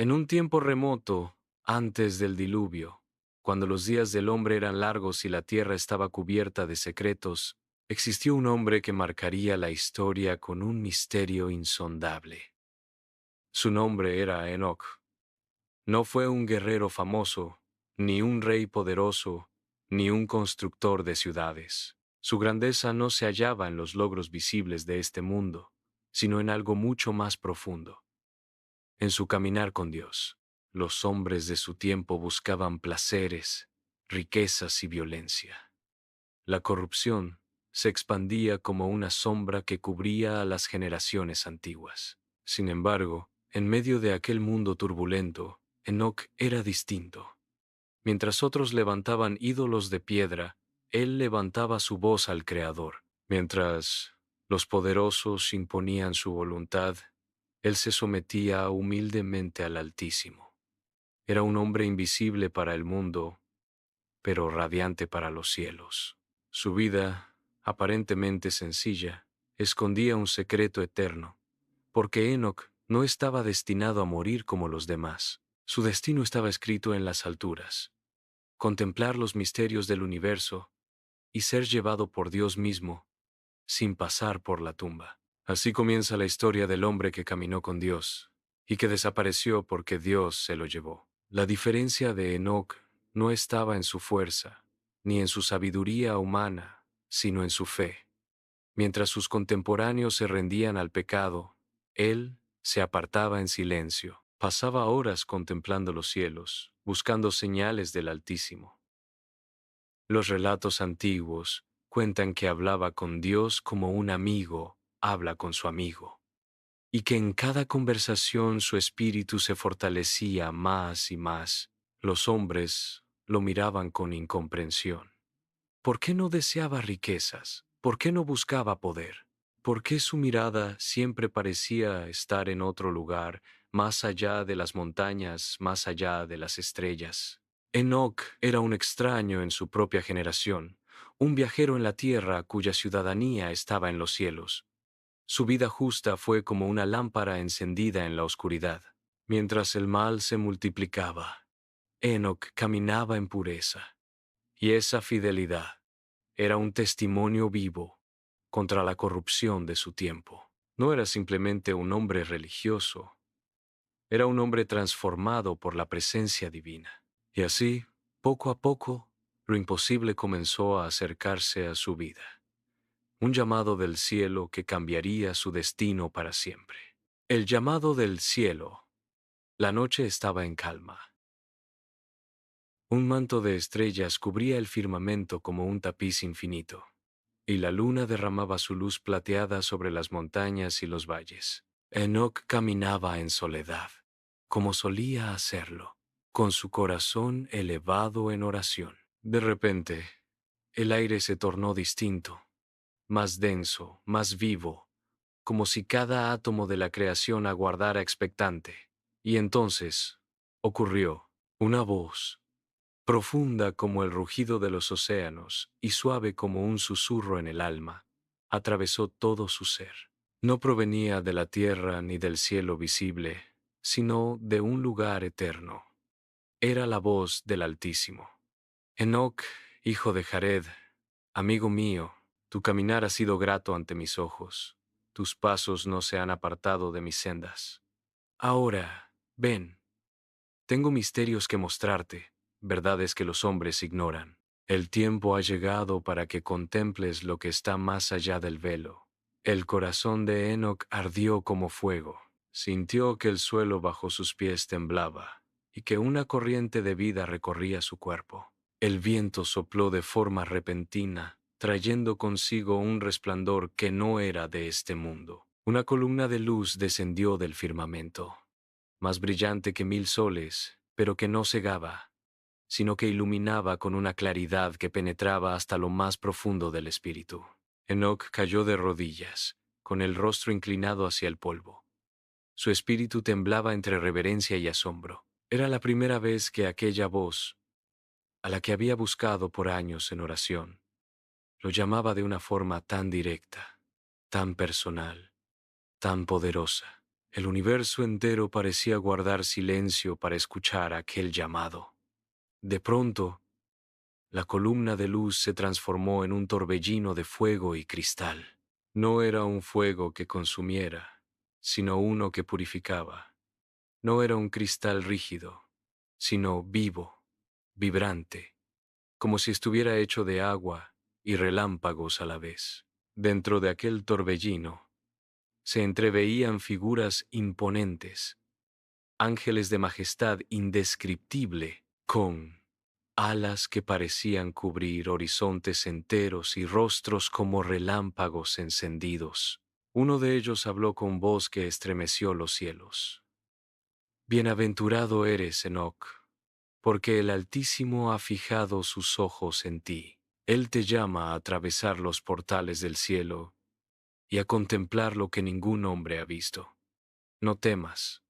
En un tiempo remoto, antes del diluvio, cuando los días del hombre eran largos y la tierra estaba cubierta de secretos, existió un hombre que marcaría la historia con un misterio insondable. Su nombre era Enoc. No fue un guerrero famoso, ni un rey poderoso, ni un constructor de ciudades. Su grandeza no se hallaba en los logros visibles de este mundo, sino en algo mucho más profundo. En su caminar con Dios, los hombres de su tiempo buscaban placeres, riquezas y violencia. La corrupción se expandía como una sombra que cubría a las generaciones antiguas. Sin embargo, en medio de aquel mundo turbulento, Enoc era distinto. Mientras otros levantaban ídolos de piedra, él levantaba su voz al Creador. Mientras los poderosos imponían su voluntad, él se sometía humildemente al Altísimo. Era un hombre invisible para el mundo, pero radiante para los cielos. Su vida, aparentemente sencilla, escondía un secreto eterno, porque Enoc no estaba destinado a morir como los demás. Su destino estaba escrito en las alturas: contemplar los misterios del universo y ser llevado por Dios mismo, sin pasar por la tumba. Así comienza la historia del hombre que caminó con Dios y que desapareció porque Dios se lo llevó. La diferencia de Enoc no estaba en su fuerza, ni en su sabiduría humana, sino en su fe. Mientras sus contemporáneos se rendían al pecado, él se apartaba en silencio. Pasaba horas contemplando los cielos, buscando señales del Altísimo. Los relatos antiguos cuentan que hablaba con Dios como un amigo habla con su amigo, y que en cada conversación su espíritu se fortalecía más y más. Los hombres lo miraban con incomprensión. ¿Por qué no deseaba riquezas? ¿Por qué no buscaba poder? ¿Por qué su mirada siempre parecía estar en otro lugar, más allá de las montañas, más allá de las estrellas? Enoc era un extraño en su propia generación, un viajero en la tierra cuya ciudadanía estaba en los cielos. Su vida justa fue como una lámpara encendida en la oscuridad. Mientras el mal se multiplicaba, Enoc caminaba en pureza, y esa fidelidad era un testimonio vivo contra la corrupción de su tiempo. No era simplemente un hombre religioso, era un hombre transformado por la presencia divina. Y así, poco a poco, lo imposible comenzó a acercarse a su vida. Un llamado del cielo que cambiaría su destino para siempre. El llamado del cielo. La noche estaba en calma. Un manto de estrellas cubría el firmamento como un tapiz infinito, y la luna derramaba su luz plateada sobre las montañas y los valles. Enoc caminaba en soledad, como solía hacerlo, con su corazón elevado en oración. De repente, el aire se tornó distinto, más denso, más vivo, como si cada átomo de la creación aguardara expectante. Y entonces ocurrió. Una voz, profunda como el rugido de los océanos y suave como un susurro en el alma, atravesó todo su ser. No provenía de la tierra ni del cielo visible, sino de un lugar eterno. Era la voz del Altísimo. Enoc, hijo de Jared, amigo mío, tu caminar ha sido grato ante mis ojos, tus pasos no se han apartado de mis sendas. Ahora, ven, tengo misterios que mostrarte, verdades que los hombres ignoran. El tiempo ha llegado para que contemples lo que está más allá del velo. El corazón de Enoc ardió como fuego. Sintió que el suelo bajo sus pies temblaba y que una corriente de vida recorría su cuerpo. El viento sopló de forma repentina, trayendo consigo un resplandor que no era de este mundo. Una columna de luz descendió del firmamento, más brillante que 1000 soles, pero que no cegaba, sino que iluminaba con una claridad que penetraba hasta lo más profundo del espíritu. Enoc cayó de rodillas, con el rostro inclinado hacia el polvo. Su espíritu temblaba entre reverencia y asombro. Era la primera vez que aquella voz, a la que había buscado por años en oración, lo llamaba de una forma tan directa, tan personal, tan poderosa. El universo entero parecía guardar silencio para escuchar aquel llamado. De pronto, la columna de luz se transformó en un torbellino de fuego y cristal. No era un fuego que consumiera, sino uno que purificaba. No era un cristal rígido, sino vivo, vibrante, como si estuviera hecho de agua y relámpagos a la vez. Dentro de aquel torbellino se entreveían figuras imponentes, ángeles de majestad indescriptible, con alas que parecían cubrir horizontes enteros y rostros como relámpagos encendidos. Uno de ellos habló con voz que estremeció los cielos. Bienaventurado eres, Enoc, porque el Altísimo ha fijado sus ojos en ti. Él te llama a atravesar los portales del cielo y a contemplar lo que ningún hombre ha visto. No temas,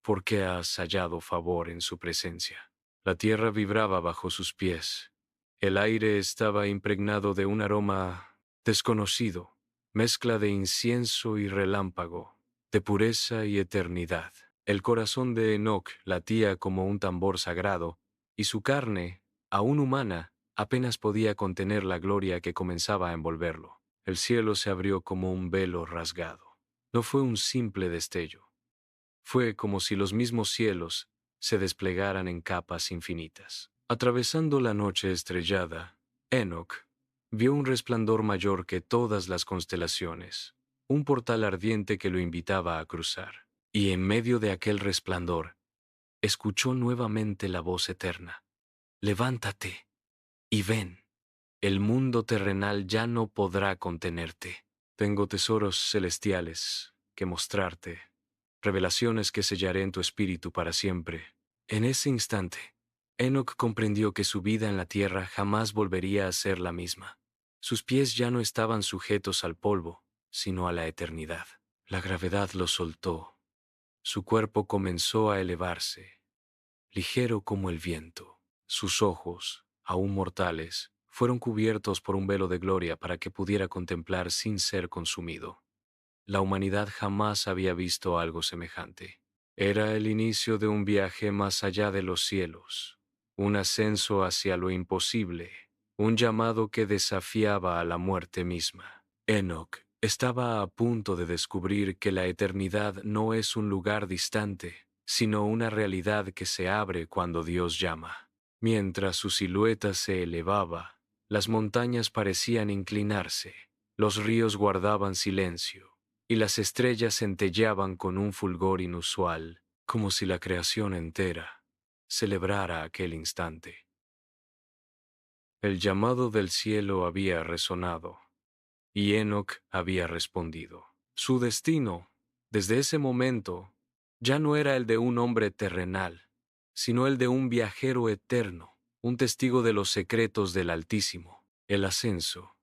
porque has hallado favor en su presencia. La tierra vibraba bajo sus pies. El aire estaba impregnado de un aroma desconocido, mezcla de incienso y relámpago, de pureza y eternidad. El corazón de Enoc latía como un tambor sagrado, y su carne, aún humana, apenas podía contener la gloria que comenzaba a envolverlo. El cielo se abrió como un velo rasgado. No fue un simple destello. Fue como si los mismos cielos se desplegaran en capas infinitas. Atravesando la noche estrellada, Enoc vio un resplandor mayor que todas las constelaciones, un portal ardiente que lo invitaba a cruzar. Y en medio de aquel resplandor, escuchó nuevamente la voz eterna: «Levántate y ven. El mundo terrenal ya no podrá contenerte. Tengo tesoros celestiales que mostrarte, revelaciones que sellaré en tu espíritu para siempre». En ese instante, Enoc comprendió que su vida en la tierra jamás volvería a ser la misma. Sus pies ya no estaban sujetos al polvo, sino a la eternidad. La gravedad lo soltó. Su cuerpo comenzó a elevarse, ligero como el viento. Sus ojos, aún mortales, fueron cubiertos por un velo de gloria para que pudiera contemplar sin ser consumido. La humanidad jamás había visto algo semejante. Era el inicio de un viaje más allá de los cielos, un ascenso hacia lo imposible, un llamado que desafiaba a la muerte misma. Enoc estaba a punto de descubrir que la eternidad no es un lugar distante, sino una realidad que se abre cuando Dios llama. Mientras su silueta se elevaba, las montañas parecían inclinarse, los ríos guardaban silencio, y las estrellas centelleaban con un fulgor inusual, como si la creación entera celebrara aquel instante. El llamado del cielo había resonado, y Enoc había respondido. Su destino, desde ese momento, ya no era el de un hombre terrenal, sino el de un viajero eterno, un testigo de los secretos del Altísimo. El ascenso.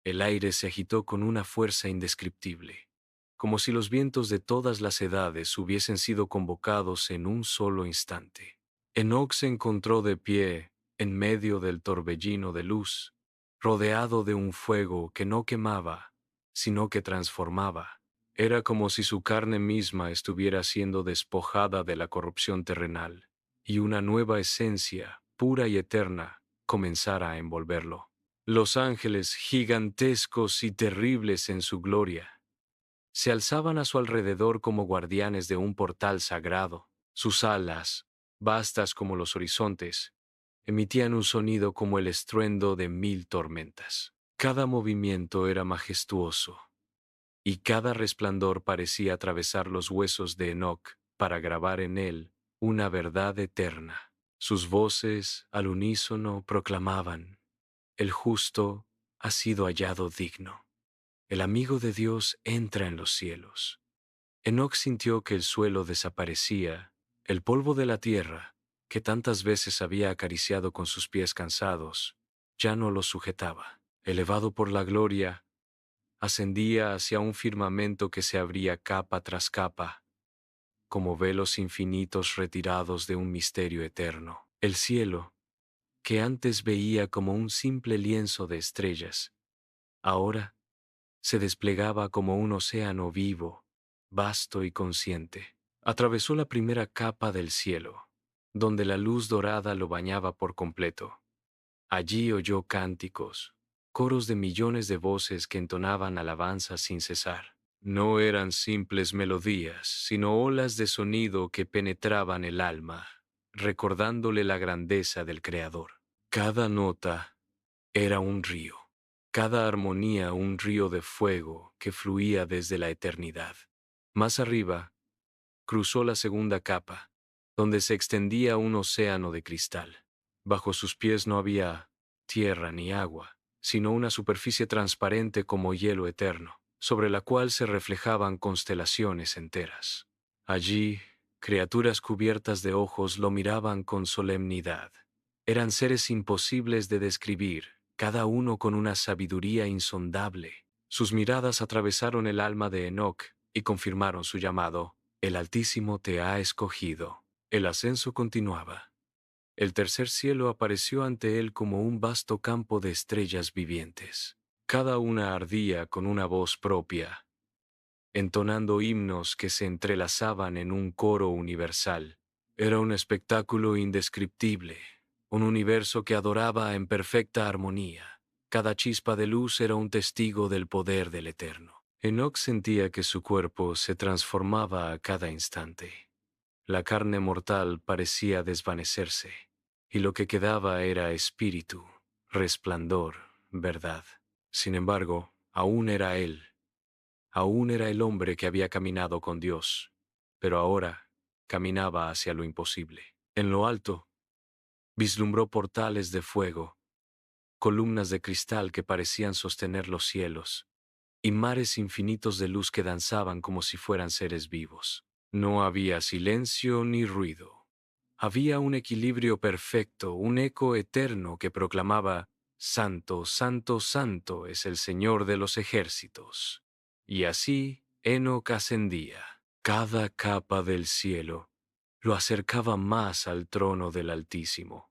El aire se agitó con una fuerza indescriptible, como si los vientos de todas las edades hubiesen sido convocados en un solo instante. Enoc se encontró de pie en medio del torbellino de luz, rodeado de un fuego que no quemaba, sino que transformaba. Era como si su carne misma estuviera siendo despojada de la corrupción terrenal, y una nueva esencia, pura y eterna, comenzara a envolverlo. Los ángeles, gigantescos y terribles en su gloria, se alzaban a su alrededor como guardianes de un portal sagrado. Sus alas, vastas como los horizontes, emitían un sonido como el estruendo de 1000 tormentas. Cada movimiento era majestuoso, y cada resplandor parecía atravesar los huesos de Enoc para grabar en él una verdad eterna. Sus voces, al unísono, proclamaban: «El justo ha sido hallado digno. El amigo de Dios entra en los cielos». Enoc sintió que el suelo desaparecía, el polvo de la tierra, que tantas veces había acariciado con sus pies cansados, ya no lo sujetaba. Elevado por la gloria, ascendía hacia un firmamento que se abría capa tras capa, como velos infinitos retirados de un misterio eterno. El cielo, que antes veía como un simple lienzo de estrellas, ahora se desplegaba como un océano vivo, vasto y consciente. Atravesó la primera capa del cielo, donde la luz dorada lo bañaba por completo. Allí oyó cánticos, coros de millones de voces que entonaban alabanzas sin cesar. No eran simples melodías, sino olas de sonido que penetraban el alma, recordándole la grandeza del Creador. Cada nota era un río, cada armonía un río de fuego que fluía desde la eternidad. Más arriba, cruzó la segunda capa, donde se extendía un océano de cristal. Bajo sus pies no había tierra ni agua, sino una superficie transparente como hielo eterno, sobre la cual se reflejaban constelaciones enteras. Allí, criaturas cubiertas de ojos lo miraban con solemnidad. Eran seres imposibles de describir, cada uno con una sabiduría insondable. Sus miradas atravesaron el alma de Enoc y confirmaron su llamado. El Altísimo te ha escogido. El ascenso continuaba. El tercer cielo apareció ante él como un vasto campo de estrellas vivientes. Cada una ardía con una voz propia, entonando himnos que se entrelazaban en un coro universal. Era un espectáculo indescriptible, un universo que adoraba en perfecta armonía. Cada chispa de luz era un testigo del poder del Eterno. Enoc sentía que su cuerpo se transformaba a cada instante. La carne mortal parecía desvanecerse, y lo que quedaba era espíritu, resplandor, verdad. Sin embargo, aún era él. Aún era el hombre que había caminado con Dios, pero ahora caminaba hacia lo imposible. En lo alto, vislumbró portales de fuego, columnas de cristal que parecían sostener los cielos, y mares infinitos de luz que danzaban como si fueran seres vivos. No había silencio ni ruido. Había un equilibrio perfecto, un eco eterno que proclamaba: Santo, Santo, Santo es el Señor de los ejércitos. Y así Enoc ascendía. Cada capa del cielo lo acercaba más al trono del Altísimo.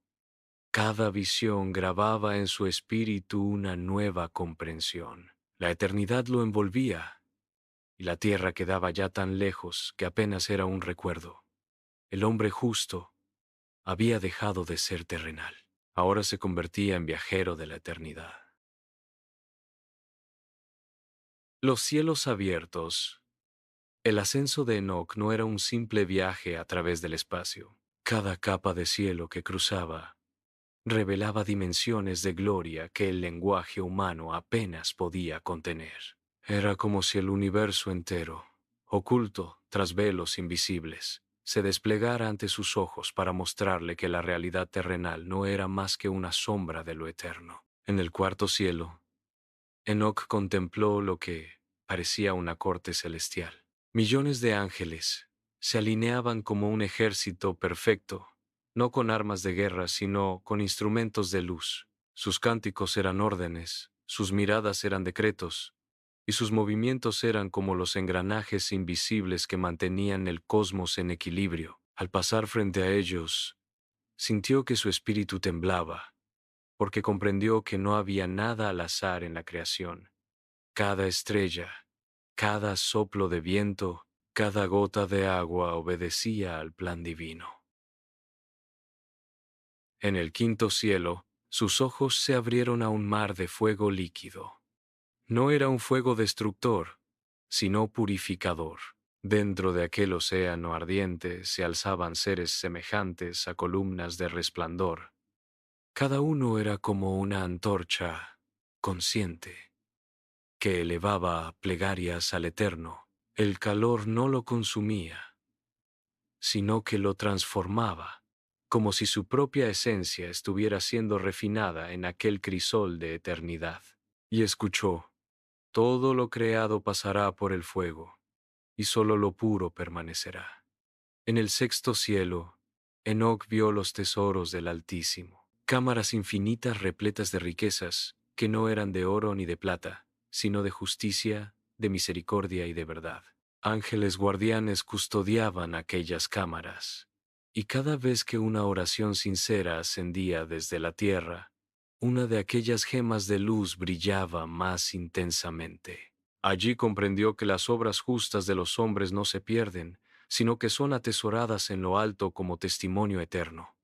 Cada visión grababa en su espíritu una nueva comprensión. La eternidad lo envolvía, y la tierra quedaba ya tan lejos que apenas era un recuerdo. El hombre justo había dejado de ser terrenal. Ahora se convertía en viajero de la eternidad. Los cielos abiertos. El ascenso de Enoc no era un simple viaje a través del espacio. Cada capa de cielo que cruzaba revelaba dimensiones de gloria que el lenguaje humano apenas podía contener. Era como si el universo entero, oculto tras velos invisibles, se desplegara ante sus ojos para mostrarle que la realidad terrenal no era más que una sombra de lo eterno. En el cuarto cielo, Enoc contempló lo que parecía una corte celestial. Millones de ángeles se alineaban como un ejército perfecto, no con armas de guerra, sino con instrumentos de luz. Sus cánticos eran órdenes, sus miradas eran decretos, y sus movimientos eran como los engranajes invisibles que mantenían el cosmos en equilibrio. Al pasar frente a ellos, sintió que su espíritu temblaba, porque comprendió que no había nada al azar en la creación. Cada estrella, cada soplo de viento, cada gota de agua obedecía al plan divino. En el quinto cielo, sus ojos se abrieron a un mar de fuego líquido. No era un fuego destructor, sino purificador. Dentro de aquel océano ardiente se alzaban seres semejantes a columnas de resplandor. Cada uno era como una antorcha consciente que elevaba plegarias al Eterno. El calor no lo consumía, sino que lo transformaba, como si su propia esencia estuviera siendo refinada en aquel crisol de eternidad. Y escuchó: todo lo creado pasará por el fuego, y solo lo puro permanecerá. En el sexto cielo, Enoc vio los tesoros del Altísimo, cámaras infinitas repletas de riquezas que no eran de oro ni de plata, sino de justicia, de misericordia y de verdad. Ángeles guardianes custodiaban aquellas cámaras, y cada vez que una oración sincera ascendía desde la tierra, una de aquellas gemas de luz brillaba más intensamente. Allí comprendió que las obras justas de los hombres no se pierden, sino que son atesoradas en lo alto como testimonio eterno.